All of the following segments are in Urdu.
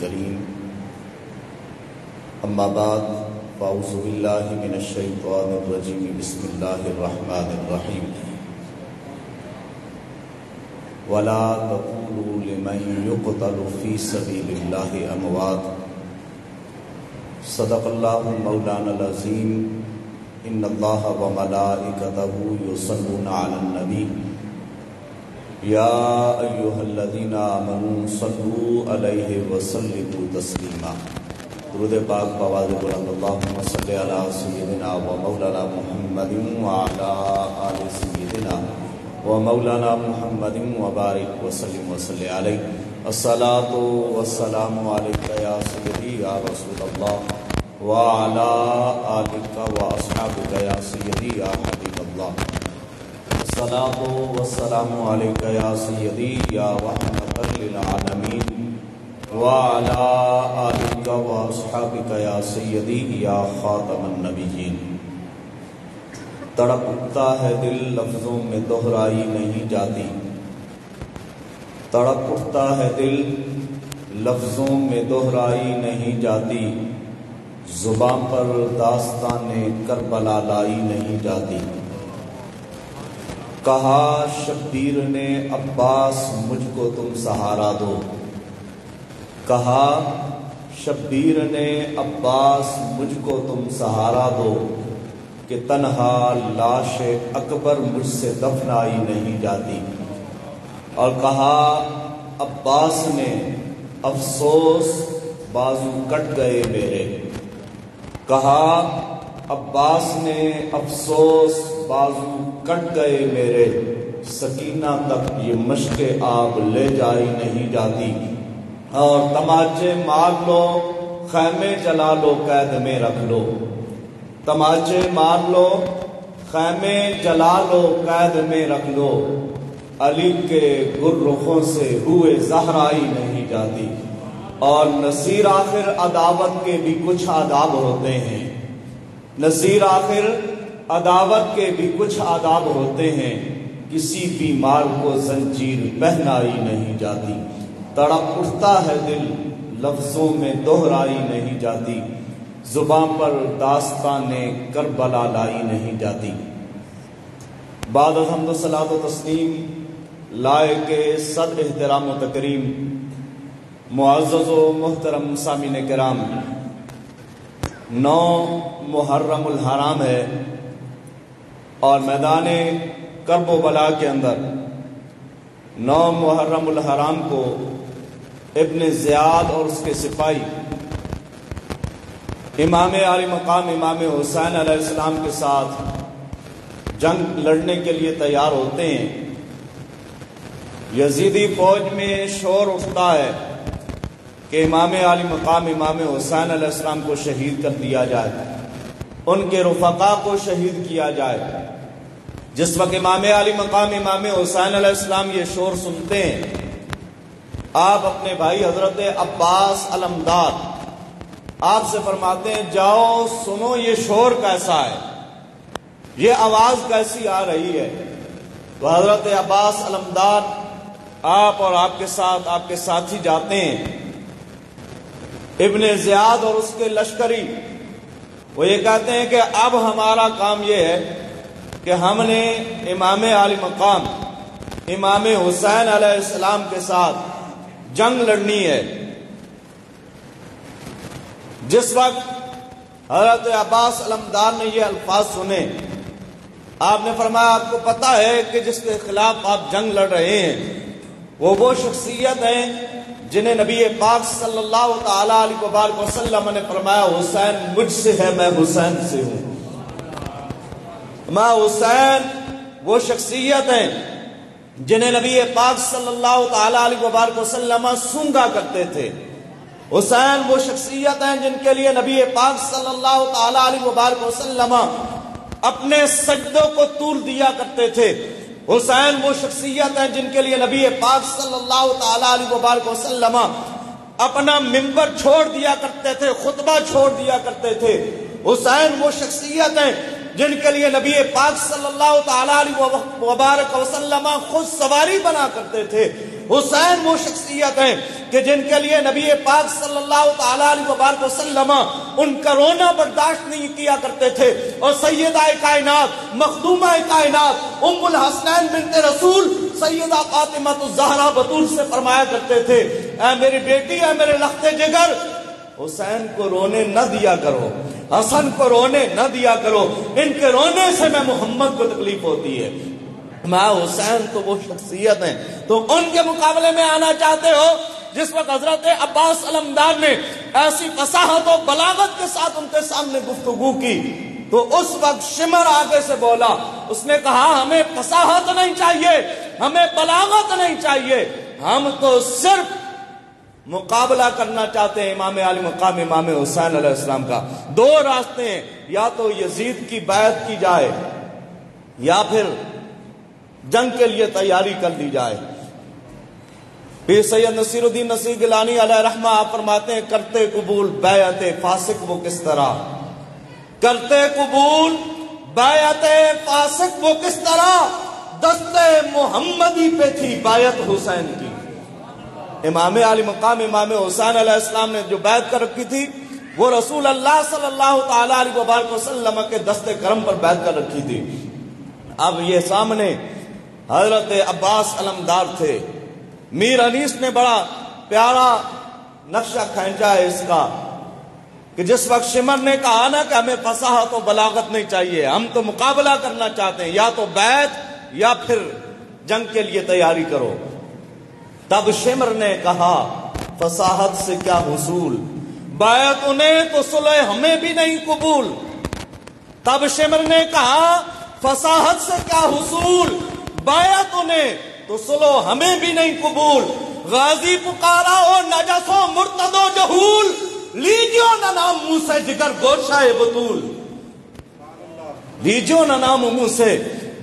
الكريم أما بعد فأعوذ بالله من الشيطان الرجيم بسم الله الرحمن الرحيم ولا تقولوا لمن يقتل في سبيل الله أموات صدق الله مولانا العظيم إن الله وملائكته يصلون على النبي يا أيها الذين آمنوا صلوا عليه وسلموا تسليما درود پاک بآواز بلند اللهم صل على سيدنا ومولانا محمد وعلى آل سيدنا ومولانا محمد وبارك وسلم وصلي عليه الصلاة والسلام عليك يا سيدي يا رسول الله وعلى آلك وأصحابك يا سيدي يا حبيب الله الصلاة والسلام عليك يا سيدي يا رحمة للعالمين وعلى آلك وأصحابك يا سيدي يا خاتم النبيين تڑپ اٹھتا ہے دل لفظوں میں دہرائی نہیں جاتی تڑپ اٹھتا ہے دل لفظوں میں دہرائی نہیں جاتی زبان پر داستان کربلا لائی نہیں جاتی کہا شبیر نے عباس مجھ کو تم سہارا دو کہا شبیر نے عباس مجھ کو تم سہارا دو کہ تنہا لاش اکبر مجھ سے دفنائی نہیں جاتی اور کہا عباس نے افسوس بازو کٹ گئے میرے کہا عباس نے افسوس بازو کٹ گئے میرے سکینہ تک یہ مشق آب لے جائی نہیں جاتی اور تماچے مار لو خیمے جلا لو قید میں رکھ لو تماچے مار لو خیمے جلا لو قید میں رکھ لو علی کے گررخوں سے ہوئے زہرائی نہیں جاتی اور نصیر آخر عداوت کے بھی کچھ آداب ہوتے ہیں نصیر آخر عداوت کے بھی کچھ آداب ہوتے ہیں کسی بیمار کو زنجیر پہنائی نہیں جاتی تڑپ اٹھتا ہے دل لفظوں میں دہرائی نہیں جاتی زبان پر داستان کربلا لائی نہیں جاتی بعد الحمد و صلاۃ و تسلیم لائق صد احترام و تکریم معزز و محترم سامعین کرام 9 محرم الحرام ہے اور میدان کرب و بلا کے اندر 9 محرم الحرام کو ابن زیاد اور اس کے سپاہی امام عالی مقام امام حسین علیہ السلام کے ساتھ جنگ لڑنے کے لیے تیار ہوتے ہیں یزیدی فوج میں شور اٹھتا ہے کہ امام عالی مقام امام حسین علیہ السلام کو شہید کر دیا جائے ان کے رفقا کو شہید کیا جائے جس وقت امام عالی مقام امام حسین علیہ السلام یہ شور سنتے ہیں آپ اپنے بھائی حضرت عباس علمدار آپ سے فرماتے ہیں جاؤ سنو یہ شور کیسا ہے یہ آواز کیسی آ رہی ہے تو حضرت عباس علمدار آپ اور آپ کے ساتھی جاتے ہیں ابن زیاد اور اس کے لشکری وہ یہ کہتے ہیں کہ اب ہمارا کام یہ ہے کہ ہم نے امام عالی مقام امام حسین علیہ السلام کے ساتھ جنگ لڑنی ہے جس وقت حضرت عباس علمدار نے یہ الفاظ سنے آپ نے فرمایا آپ کو پتا ہے کہ جس کے خلاف آپ جنگ لڑ رہے ہیں وہ شخصیت ہیں جنہیں نبی پاک صلی اللہ تعالی علیہ وآلہ وسلم نے فرمایا حسین مجھ سے ہے میں حسین سے ہوں میں حسین وہ شخصیت ہیں جنہیں نبی پاک صلی اللہ تعالی علیہ وآلہ وسلم سونگا کرتے تھے حسین وہ شخصیت ہیں جن کے لیے نبی پاک صلی اللہ تعالی علیہ وآلہ وسلم اپنے سجدوں کو طول دیا کرتے تھے حسین وہ شخصیت ہیں جن کے لیے نبی پاک صلی اللہ تعالی علیہ وآلہ وسلم اپنا ممبر چھوڑ دیا کرتے تھے خطبہ چھوڑ دیا کرتے تھے حسین وہ شخصیت ہیں جن کے لیے نبی پاک صلی اللہ تعالی علیہ وسلم خود سواری بنا کرتے تھے حسین وہ شخصیت ہیں کہ جن کے لیے نبی پاک صلی اللہ تعالیٰ علیہ وسلم ان کا رونا برداشت نہیں کیا کرتے تھے، اور سیدہ کائنات مخدومہ کائنات ام الحسنین بنت رسول سیدہ فاطمہ الزہرا بطول سے فرمایا کرتے تھے، اے میری بیٹی، اے میرے لخت جگر، حسین کو رونے نہ دیا کرو، حسن کو رونے نہ دیا کرو، ان کے رونے سے میں محمد کو تکلیف ہوتی ہے۔ میں حسین تو وہ شخصیت ہیں، تو ان کے مقابلے میں آنا چاہتے ہو؟ جس وقت حضرت عباس علمدار نے ایسی فصاحت و بلاغت کے ساتھ ان کے سامنے گفتگو کی تو اس وقت شمر آگے سے بولا، اس نے کہا ہمیں فصاحت نہیں چاہیے، ہمیں بلاغت نہیں چاہیے، ہم تو صرف مقابلہ کرنا چاہتے ہیں امام علی مقام امام حسین علیہ السلام کا۔ دو راستے ہیں، یا تو یزید کی بیعت کی جائے یا پھر جنگ کے لیے تیاری کر لی جائے۔ پھر سید نصیر الدین نصیر گیلانی علیہ رحمہ آپ فرماتے ہیں کرتے قبول بیعت فاسق وہ کس طرح، کرتے قبول بیعت فاسق وہ کس طرح، دست محمدی پہ تھی بیعت حسین کی۔ امام علی مقام امام حسین علیہ السلام نے جو بیعت کر رکھی تھی وہ رسول اللہ صلی اللہ تعالیٰ علیہ وسلم کے دست کرم پر بیعت کر رکھی تھی۔ اب یہ سامنے حضرت عباس علمدار تھے، میر انیس نے بڑا پیارا نقشہ کھینچا ہے اس کا کہ جس وقت شمر نے کہا نا کہ ہمیں فصاحت و بلاغت نہیں چاہیے، ہم تو مقابلہ کرنا چاہتے ہیں، یا تو بیعت یا پھر جنگ کے لیے تیاری کرو، تب شمر نے کہا فصاحت سے کیا حصول، بیعت انہیں تو صلح ہمیں بھی نہیں قبول۔ تب شمر نے کہا فصاحت سے کیا حصول، بیعت انہیں تو صلح ہمیں بھی نہیں قبول۔ غازی پکارا او نجس و مرتد و جہول، لیجیو نہ نام منہ سے جگر گوشائے بطول، لیجیو نہ نام منہ سے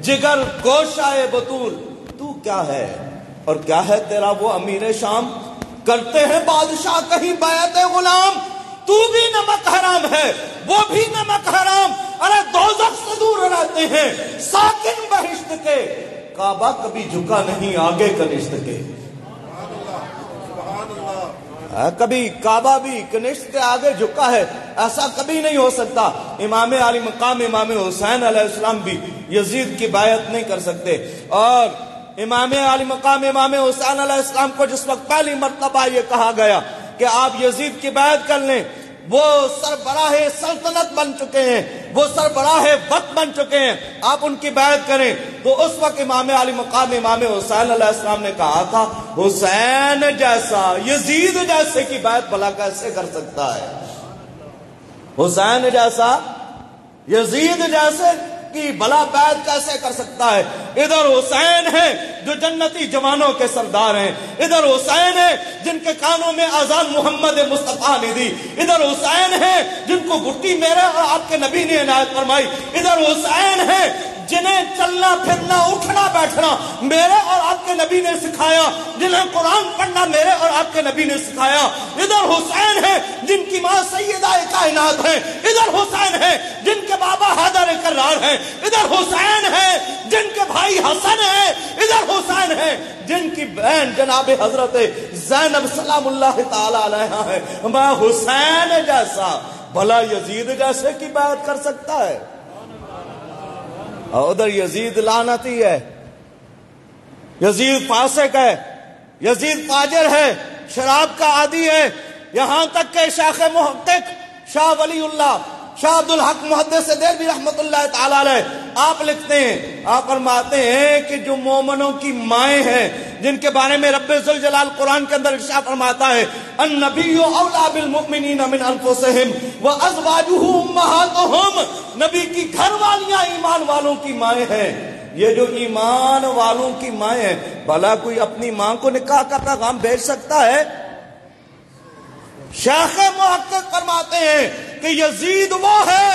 جگر گوشائے بطول۔ تو کیا ہے اور کیا ہے تیرا وہ امیر شام، کرتے ہیں بادشاہ کہیں بیعت غلام، تو بھی نمک حرام ہے وہ بھی نمک حرام، ارے دوزخ سے دور رہتے ہیں ساکن بہشت کے، کعبہ کبھی جھکا نہیں آگے کنشت کے۔ کبھی کعبہ بھی کنشت کے آگے جھکا ہے، ایسا کبھی نہیں ہو سکتا۔ امام علی مقام امام حسین علیہ السلام بھی یزید کی بیعت نہیں کر سکتے، اور امام علی مقام امام حسین علیہ السلام کو جس وقت پہلی مرتبہ یہ کہا گیا کہ آپ یزید کی بیعت کر لیں، وہ سربراہ سلطنت بن چکے ہیں، وہ سربراہ وقت بن چکے ہیں، آپ ان کی بیعت کریں، تو اس وقت امام علی مقام امام حسین علیہ السلام نے کہا تھا حسین جیسا یزید جیسے کی بیعت بھلا کیسے کر سکتا ہے، حسین جیسا یزید جیسے کی بھلا بیعت کیسے کر سکتا ہے۔ ادھر حسین ہے جو جنتی جوانوں کے سردار ہیں، ادھر حسین ہے جن کے کانوں میں اذان محمد مصطفیٰ نے دی، ادھر حسین ہے جن کو گھٹی میرے اور آپ کے نبی نے عنایت فرمائی، ادھر حسین ہے جنہیں چلنا پھرنا اٹھنا بیٹھنا میرے اور آپ کے نبی نے سکھایا، جنہیں قرآن پڑھنا میرے اور آپ کے نبی نے سکھایا، ادھر حسین ہے جن کی ماں سیدہ کائنات ہے، ادھر حسین ہے جن کے بابا حیدر کرار ہیں، ادھر حسین ہے جن کے بھائی حسن ہے، ادھر حسین ہے جن کی بہن جناب حضرت زینب سلام اللہ تعالی علیہا ہے۔ میں حسین جیسا بھلا یزید جیسے کی بیعت کر سکتا ہے؟ اور ادھر یزید لعنتی ہے، یزید فاسق ہے، یزید فاجر ہے، شراب کا عادی ہے، یہاں تک کہ شیخ محقق شاہ ولی اللہ شاہ عبد الحق محدث دہلوی رحمت اللہ تعالی علیہ آپ لکھتے ہیں، آپ فرماتے ہیں کہ جو مومنوں کی مائیں ہیں جن کے بارے میں رب ذوالجلال قرآن کے اندر ارشاد فرماتا ہے النبی اولی بالمؤمنین من انفسہم وازواجہ امہاتہم، نبی کی گھر والیاں ایمان والوں کی مائیں ہیں۔ یہ جو ایمان والوں کی مائیں ہیں، بھلا کوئی اپنی ماں کو نکاح کا پیغام بھیج سکتا ہے؟ شیخ محقق فرماتے ہیں کہ یزید وہ ہے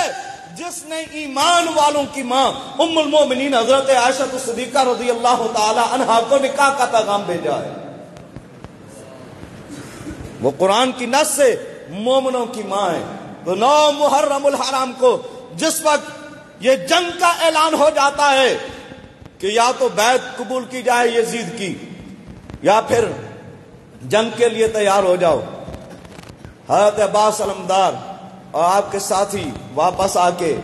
جس نے ایمان والوں کی ماں ام المومنین حضرت عائشہ صدیقہ رضی اللہ تعالی عنہا کو نکاح کا پیغام بھیجا ہے۔ وہ قرآن کی نص سے مومنوں کی ماں ہے۔ تو 9 محرم الحرام کو جس وقت یہ جنگ کا اعلان ہو جاتا ہے کہ یا تو بیعت قبول کی جائے یزید کی یا پھر جنگ کے لیے تیار ہو جاؤ۔ حضرت عباس علمدار اور آپ کے ساتھی واپس آ کے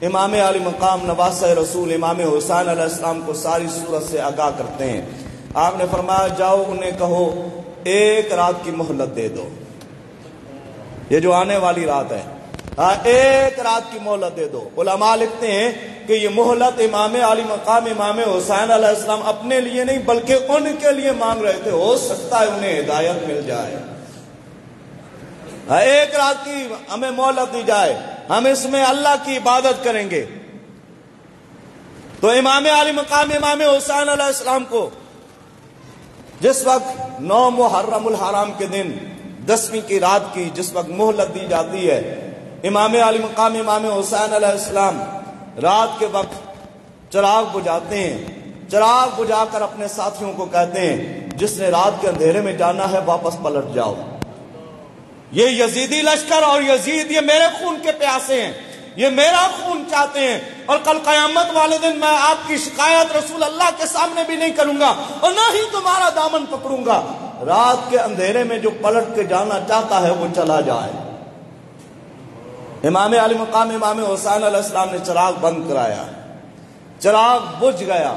امام علی مقام نواسہ رسول امام حسین علیہ السلام کو ساری صورت سے آگاہ کرتے ہیں۔ آپ نے فرمایا جاؤ انہیں کہو ایک رات کی مہلت دے دو، یہ جو آنے والی رات ہے، ایک رات کی مہلت دے دو۔ علماء لکھتے ہیں کہ یہ مہلت امام علی مقام امام حسین علیہ السلام اپنے لیے نہیں بلکہ ان کے لیے مانگ رہے تھے، ہو سکتا ہے انہیں ہدایت مل جائے، ایک رات کی ہمیں مہلت دی جائے، ہم اس میں اللہ کی عبادت کریں گے۔ تو امام علی مقام امام حسین علیہ السلام کو جس وقت 9 محرم الحرام کے دن 10ویں کی رات کی جس وقت مہلت دی جاتی ہے، امام علی مقام امام حسین علیہ السلام رات کے وقت چراغ بجھاتے ہیں، چراغ بجھا کر اپنے ساتھیوں کو کہتے ہیں جس نے رات کے اندھیرے میں جانا ہے واپس پلٹ جاؤ، یہ یزیدی لشکر اور یزید یہ میرے خون کے پیاسے ہیں، یہ میرا خون چاہتے ہیں، اور کل قیامت والے دن میں آپ کی شکایت رسول اللہ کے سامنے بھی نہیں کروں گا اور نہ ہی تمہارا دامن پکڑوں گا، رات کے اندھیرے میں جو پلٹ کے جانا چاہتا ہے وہ چلا جائے۔ امام علی مقام امام حسین علیہ السلام نے چراغ بند کرایا، چراغ بجھ گیا،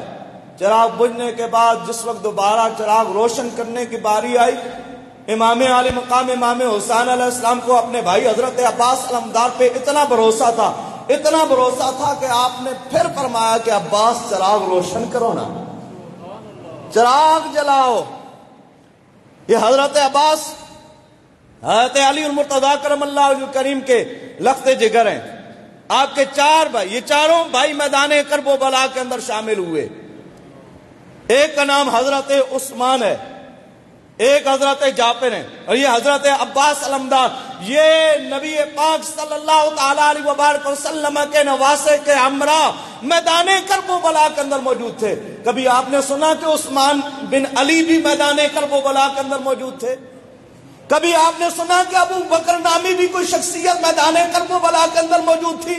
چراغ بجھنے کے بعد جس وقت دوبارہ چراغ روشن کرنے کی باری آئی، امام علی مقام امام حسین علیہ السلام کو اپنے بھائی حضرت عباس علمدار پہ اتنا بھروسہ تھا، اتنا بھروسہ تھا کہ آپ نے پھر فرمایا کہ عباس چراغ روشن کرو نا، چراغ جلاؤ۔ یہ حضرت عباس حضرت علی المرتضیٰ کرم اللہ وجہ کریم کے لخت جگر ہیں، آپ کے 4 بھائی، یہ چاروں بھائی میدان کرب و بلا کے اندر شامل ہوئے۔ ایک کا نام حضرت عثمان ہے، ایک حضرت جعفر ہیں، اور یہ حضرت عباس علمدار، یہ نبی پاک صلی اللہ تعالی علیہ وبارک وسلم کے نواسے کے ہمراہ میدان کرب و بلا کے اندر موجود تھے۔ کبھی آپ نے سنا کہ عثمان بن علی بھی میدان کرب و بلا کے اندر موجود تھے؟ کبھی آپ نے سنا کہ ابو بکر نامی بھی کوئی شخصیت میدان کرب و بلا کے اندر موجود تھی؟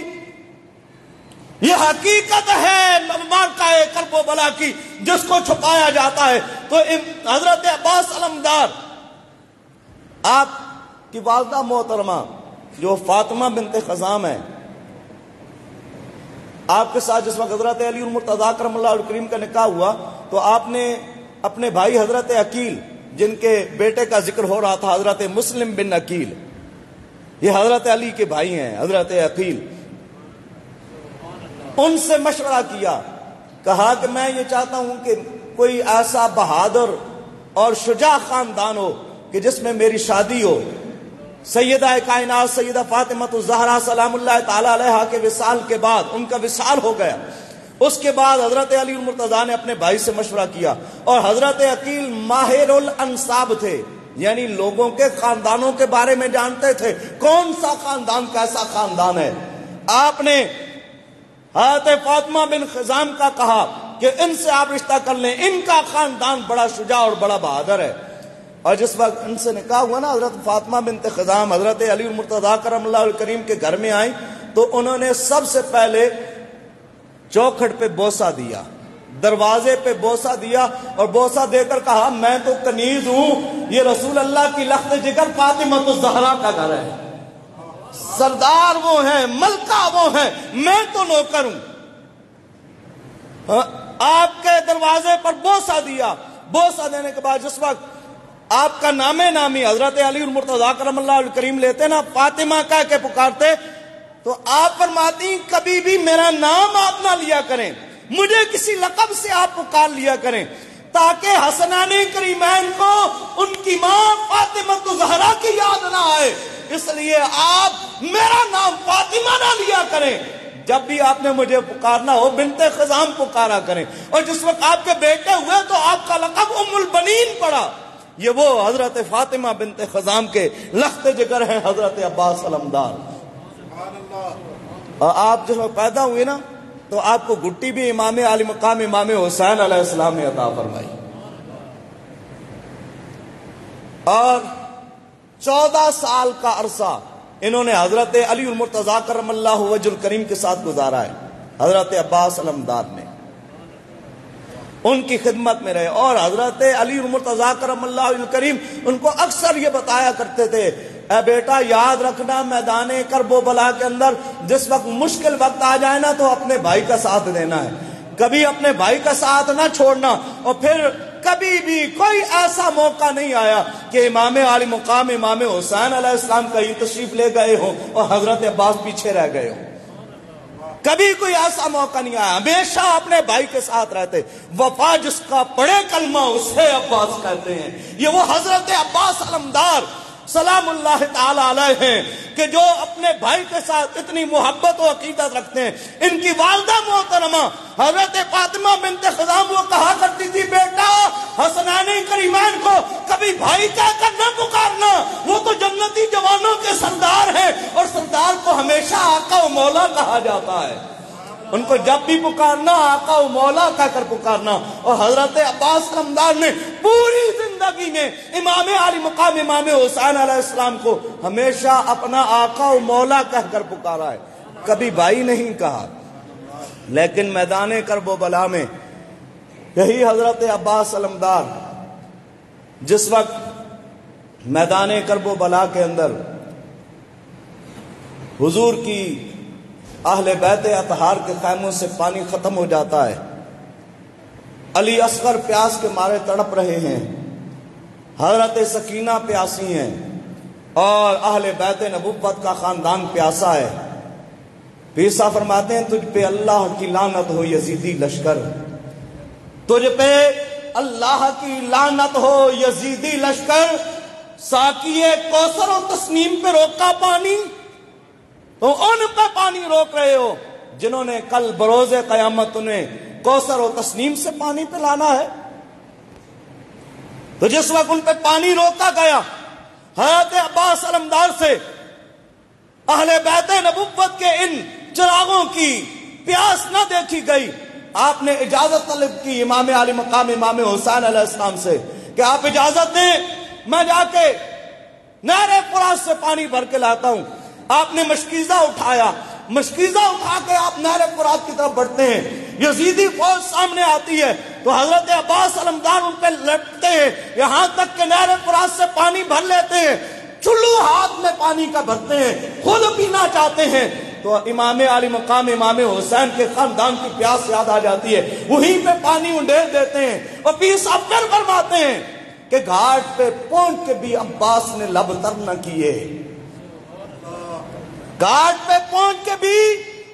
یہ حقیقت ہے معرکہ کرب و بلا کی جس کو چھپایا جاتا ہے۔ تو حضرت عباس علمدار آپ کی والدہ محترمہ جو فاطمہ بنت خزام ہے، آپ کے ساتھ جس وقت حضرت علی المرتضیٰ کرم اللہ وجہ کریم کا نکاح ہوا تو آپ نے اپنے بھائی حضرت عقیل جن کے بیٹے کا ذکر ہو رہا تھا، حضرت مسلم بن عقیل، یہ حضرت علی کے بھائی ہیں، حضرت عقیل، ان سے مشورہ کیا، کہا کہ میں یہ چاہتا ہوں کہ کوئی ایسا بہادر اور شجاع خاندان ہو کہ جس میں میری شادی ہو۔ سیدہ کائنات سیدہ فاطمہ الزہرا سلام اللہ تعالی علیہا کے وصال کے بعد، ان کا وصال ہو گیا، اس کے بعد حضرت علی المرتضیٰ نے اپنے بھائی سے مشورہ کیا، اور حضرت عقیل ماہر الانساب تھے، یعنی لوگوں کے خاندانوں کے بارے میں جانتے تھے، کون سا خاندان کیسا خاندان ہے۔ آپ نے حضرت فاطمہ بن خزام کا کہا کہ ان سے آپ رشتہ کر لیں، ان کا خاندان بڑا شجاع اور بڑا بہادر ہے۔ اور جس وقت ان سے نکاح ہوا نا، حضرت فاطمہ بنت خزام حضرت علی المرتضیٰ کرم اللہ وجہ کریم کے گھر میں آئیں تو انہوں نے سب سے پہلے چوکھٹ پہ بوسہ دیا، دروازے پہ بوسہ دیا، اور بوسہ دے کر کہا میں تو کنیز ہوں، یہ رسول اللہ کی لخت جگر فاطمہ الزہرا کا گھر ہے، سردار وہ ہیں، ملکہ وہ ہیں، میں تو نوکر ہوں۔ آپ کے دروازے پر بوسہ دیا، بوسہ دینے کے بعد جس وقت آپ کا نام نامی حضرت علی المرتضیٰ کرم اللہ وجہ کریم لیتے نا، فاطمہ کہہ کے پکارتے، تو آپ فرماتی کبھی بھی میرا نام آپ نہ لیا کریں، مجھے کسی لقب سے آپ پکار لیا کریں، تاکہ حسنین کریمین کو ان کی ماں فاطمہ الزہرا کی یاد نہ آئے، اس لیے آپ میرا نام فاطمہ نہ لیا کریں، جب بھی آپ نے مجھے پکارنا ہو بنت خزام پکارا کریں۔ اور جس وقت آپ کے بیٹے ہوئے تو آپ کا لقب ام البنین پڑا، یہ وہ حضرت فاطمہ بنت خزام کے لخت جگر ہیں، حضرت عباس علمدار۔ اور آپ جس وقت پیدا ہوئے نا تو آپ کو گھٹی بھی امام علی مقام امام حسین علیہ السلام نے عطا فرمائی، اور 14 سال کا عرصہ انہوں نے حضرت علی المرتضیٰ کرم اللہ وجہ کریم کے ساتھ گزارا ہے، حضرت عباس علمدار نے۔ ان کی خدمت میں رہے. اور حضرت علی مرتضیٰ کرم اللہ الکریم ان کو اکثر یہ بتایا کرتے تھے، اے بیٹا یاد رکھنا میدان کرب و بلا کے اندر جس وقت مشکل وقت آ جائے نا تو اپنے بھائی کا ساتھ دینا ہے، کبھی اپنے بھائی کا ساتھ نہ چھوڑنا. اور پھر کبھی بھی کوئی ایسا موقع نہیں آیا کہ امام عالی مقام امام حسین علیہ السلام کہیں تشریف لے گئے ہوں اور حضرت عباس پیچھے رہ گئے ہوں. کبھی کوئی ایسا موقع نہیں آیا، ہمیشہ اپنے بھائی کے ساتھ رہتے. وفا جس کا پڑھے کلمہ اسے عباس کہتے ہیں. یہ وہ حضرت عباس علمدار سلام اللہ تعالی علیہ ہیں کہ جو اپنے بھائی کے ساتھ اتنی محبت و عقیدت رکھتے ہیں. ان کی والدہ محترمہ حضرت فاطمہ بنت خزام وہ کہا کرتی تھی، بیٹا حسنین کریمین کو کبھی بھائی کہہ کر نہ پکارنا، وہ تو جنتی جوانوں کے سردار ہیں اور سردار کو ہمیشہ آقا و مولا کہا جاتا ہے. ان کو جب بھی پکارنا آقا و مولا کہہ کر پکارنا. اور حضرت عباس علمدار نے پوری زندگی میں امام علی مقام امام حسین علیہ السلام کو ہمیشہ اپنا آقا و مولا کہہ کر پکارا ہے، کبھی بھائی نہیں کہا. لیکن میدان کرب و بلا میں یہی حضرت عباس علمدار جس وقت میدان کرب و بلا کے اندر حضور کی اہل بیت اطہار کے خیموں سے پانی ختم ہو جاتا ہے، علی اصغر پیاس کے مارے تڑپ رہے ہیں، حضرت سکینہ پیاسی ہیں اور اہل بیت نبوت کا خاندان پیاسا ہے. پیر صاحب فرماتے ہیں تجھ پہ اللہ کی لعنت ہو یزیدی لشکر، تجھ پہ اللہ کی لعنت ہو یزیدی لشکر، ساقیے کوثر و تسنیم پہ روکا پانی تو ان پہ پانی روک رہے ہو جنہوں نے کل بروز قیامت انہیں کوثر و تسنیم سے پانی پلانا ہے. تو جس وقت ان پہ پانی روکا گیا حضرت عباس علمدار سے اہل بیت نبوت کے ان چراغوں کی پیاس نہ دیکھی گئی. آپ نے اجازت طلب کی امام علی مقام امام حسین علیہ السلام سے کہ آپ اجازت دیں میں جا کے نہر فرات سے پانی بھر کے لاتا ہوں. آپ نے مشکیزہ اٹھایا، مشکیزہ اٹھا کے آپ نہر فرات کی طرف بڑھتے ہیں. یزیدی فوج سامنے آتی ہے تو حضرت عباس علمدار ان پہ لپٹتے ہیں یہاں تک کہ نہر فرات سے پانی بھر لیتے ہیں، چلو ہاتھ میں پانی کا بھرتے ہیں، خود پینا چاہتے ہیں. تو امام علی مقام امام حسین کے خاندان کی پیاس یاد آ جاتی ہے، وہیں پہ پانی انڈیل دیتے ہیں. اور پیر صاحب پھر فرماتے ہیں کہ گھاٹ پہ پہنچ کے بھی عباس نے لب تر نہ کیے، گھاٹ پہ پہنچ کے بھی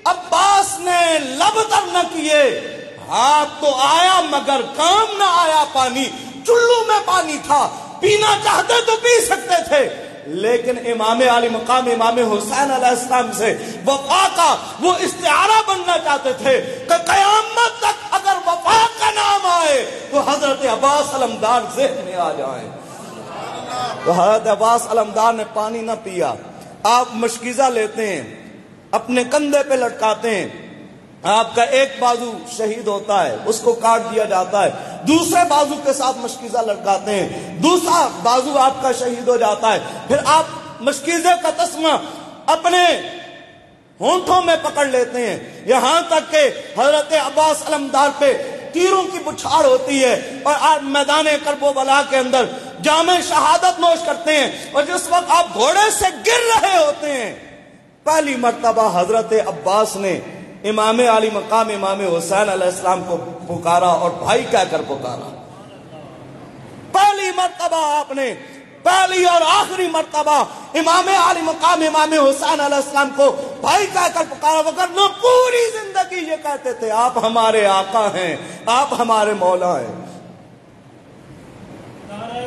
عباس نے لب تر نہ کیے. ہاتھ تو آیا مگر کام نہ آیا پانی، چلو میں پانی تھا، پینا چاہتے تو پی سکتے تھے، لیکن امام علی مقام امام حسین علیہ السلام سے وفا کا وہ استعارہ بننا چاہتے تھے کہ قیامت تک اگر وفا کا نام آئے تو حضرت عباس علمدار ذہن میں آ جائیں. تو حضرت عباس علمدار نے پانی نہ پیا. آپ مشکیزہ لیتے ہیں، اپنے کندھے پہ لٹکاتے ہیں، آپ کا ایک بازو شہید ہوتا ہے، اس کو کاٹ دیا جاتا ہے، دوسرے بازو کے ساتھ مشکیزہ لٹکاتے ہیں، دوسرا بازو آپ کا شہید ہو جاتا ہے. پھر آپ مشکیزے کا تسمہ اپنے ہونٹوں میں پکڑ لیتے ہیں یہاں تک کہ حضرت عباس علمدار پہ تیروں کی بچھاڑ ہوتی ہے اور آپ میدان کرب و بلا کے اندر جام شہادت نوش کرتے ہیں. اور جس وقت آپ گھوڑے سے گر رہے ہوتے ہیں پہلی مرتبہ حضرت عباس نے امام علی مقام امام حسین علیہ السلام کو پکارا اور بھائی کہہ کر پکارا. پہلی مرتبہ آپ نے، پہلی اور آخری مرتبہ امام علی مقام امام حسین علیہ السلام کو بھائی کہہ کر پکارا، وگرنہ پوری زندگی یہ کہتے تھے آپ ہمارے آقا ہیں، آپ ہمارے مولا ہیں.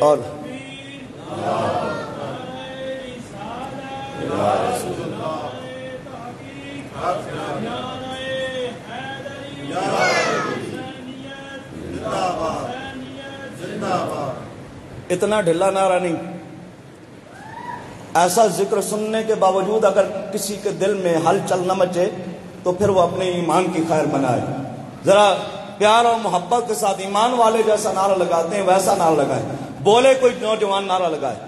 اور اتنا ڈھلا نعرہ نہیں، ایسا ذکر سننے کے باوجود اگر کسی کے دل میں ہلچل نہ مچے تو پھر وہ اپنے ایمان کی خیر منائے. ذرا پیار اور محبت کے ساتھ ایمان والے جیسا نعرہ لگاتے ہیں ویسا نعرہ لگائیں. بولے کوئی نوجوان نعرہ لگائے.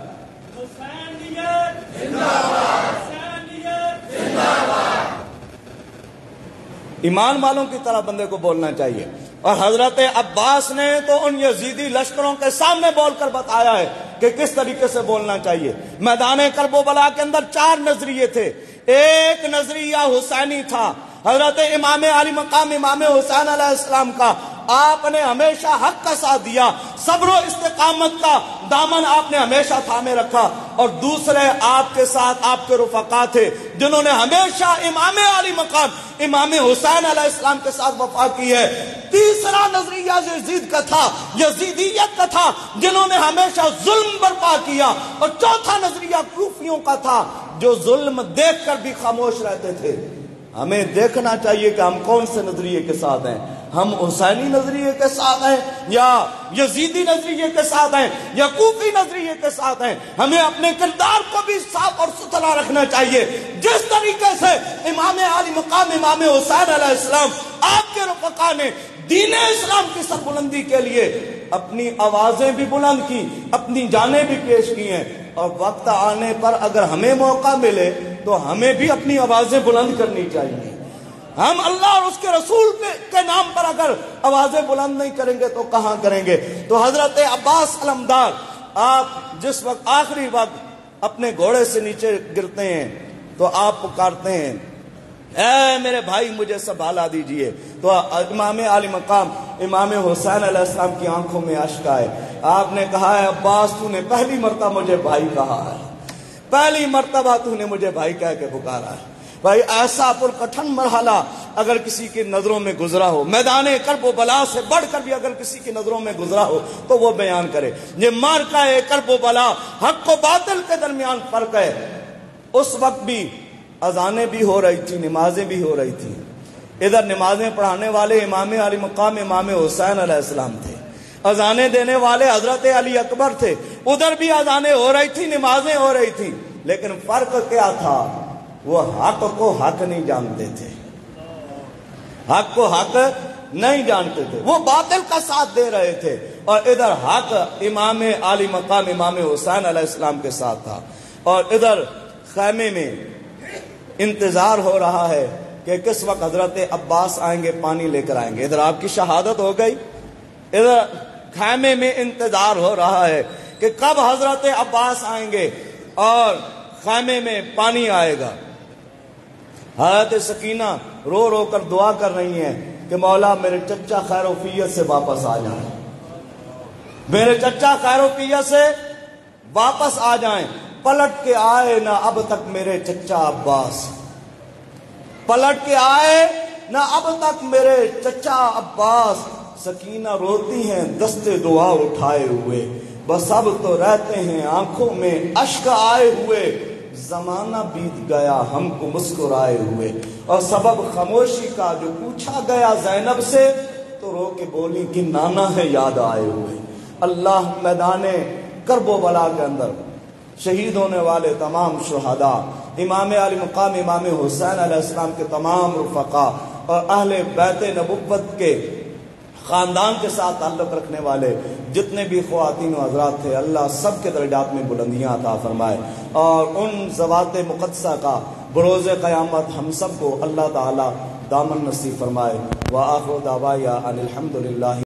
ایمان والوں کی طرح بندے کو بولنا چاہیے. اور حضرت عباس نے تو ان یزیدی لشکروں کے سامنے بول کر بتایا ہے کہ کس طریقے سے بولنا چاہیے۔ میدان کرب و بلا کے اندر 4 نظریے تھے۔ ایک نظریہ حسینی تھا، حضرت امام علی مقام امام حسین علیہ السلام کا۔ آپ نے ہمیشہ حق کا ساتھ دیا، صبر و استقامت کا دامن آپ نے ہمیشہ تھامے رکھا۔ اور دوسرے آپ کے ساتھ آپ کے رفقا تھے جنہوں نے ہمیشہ امام علی مقام امام حسین علیہ السلام کے ساتھ وفا کی ہے۔ تیسرا نظریہ یزید کا تھا، یزیدیت کا تھا، جنہوں نے ہمیشہ ظلم برپا کیا۔ اور چوتھا نظریہ کوفیوں کا تھا، جو ظلم دیکھ کر بھی خاموش رہتے تھے۔ ہمیں دیکھنا چاہیے کہ ہم کون سے نظریے کے ساتھ ہیں۔ ہم حسینی نظریے کے ساتھ ہیں یا یزیدی نظریے کے ساتھ ہیں یا کوفی نظریے کے ساتھ ہیں۔ ہمیں اپنے کردار کو بھی صاف اور ستھرا رکھنا چاہیے۔ جس طریقے سے امام علی مقام امام حسین علیہ السلام آپ کے رفقا نے دین اسلام کی سربلندی کے لیے اپنی آوازیں بھی بلند کی، اپنی جانیں بھی پیش کی ہیں، اور وقت آنے پر اگر ہمیں موقع ملے تو ہمیں بھی اپنی آوازیں بلند کرنی چاہیے۔ ہم اللہ اور اس کے رسول کے نام پر اگر آوازیں بلند نہیں کریں گے تو کہاں کریں گے؟ تو حضرت عباس علمدار، آپ جس وقت آخری وقت اپنے گھوڑے سے نیچے گرتے ہیں تو آپ پکارتے ہیں، اے میرے بھائی مجھے سنبھالا دیجئے۔ تو امام علی مقام امام حسین علیہ السلام کی آنکھوں میں اشک آئے۔ آپ نے کہا ہے عباس تو نے پہلی مرتبہ مجھے بھائی کہا ہے، پہلی مرتبہ تو نے مجھے بھائی کہہ کے پکارا ہے۔ بھائی ایسا پرکٹھن مرحلہ اگر کسی کی نظروں میں گزرا ہو، میدان کرب و بلا سے بڑھ کر بھی اگر کسی کی نظروں میں گزرا ہو تو وہ بیان کرے۔ یہ معرکہ ہے کرب و بلا، حق و باطل کے درمیان فرق ہے۔ اس وقت بھی اذانیں بھی ہو رہی تھی، نمازیں بھی ہو رہی تھی۔ ادھر نمازیں پڑھانے والے امام علی مقام امام حسین علیہ السلام تھے، اذانیں دینے والے حضرت علی اکبر تھے۔ ادھر بھی اذانیں ہو رہی تھی، نمازیں ہو رہی تھی، لیکن فرق کیا تھا؟ وہ حق کو حق نہیں جانتے تھے، حق کو حق نہیں جانتے تھے، وہ باطل کا ساتھ دے رہے تھے۔ اور ادھر حق امام علی مقام امام حسین علیہ السلام کے ساتھ تھا۔ اور ادھر خیمے میں انتظار ہو رہا ہے کہ کس وقت حضرت عباس آئیں گے، پانی لے کر آئیں گے۔ ادھر آپ کی شہادت ہو گئی، ادھر خیمے میں انتظار ہو رہا ہے کہ کب حضرت عباس آئیں گے اور خیمے میں پانی آئے گا۔ حضرت سکینہ رو رو کر دعا کر رہی ہیں کہ مولا میرے چچا خیر و فیت سے واپس آ جائیں، میرے چچا خیر و فیت سے واپس آ جائیں۔ پلٹ کے آئے نہ اب تک میرے چچا عباس، پلٹ کے آئے نہ اب تک میرے چچا عباس۔ سکینہ روتی ہیں دستے دعا اٹھائے ہوئے، بس اب تو رہتے ہیں آنکھوں میں اشک آئے ہوئے۔ زمانہ بیت گیا ہم کو مسکرائے ہوئے، اور سبب خاموشی کا جو پوچھا گیا زینب سے تو رو کے بولی کہ نانا ہے یاد آئے ہوئے۔ اللہ میدان کرب و بلا کے اندر شہید ہونے والے تمام شہداء، امام علی مقام امام حسین علیہ السلام کے تمام رفقا اور اہل بیت نبوت کے خاندان کے ساتھ تعلق رکھنے والے جتنے بھی خواتین و حضرات تھے، اللہ سب کے درجات میں بلندیاں عطا فرمائے، اور ان ذوات مقدسہ کا بروز قیامت ہم سب کو اللہ تعالی دامن نصیب فرمائے۔ وآخر دعوایا ان الحمدللہ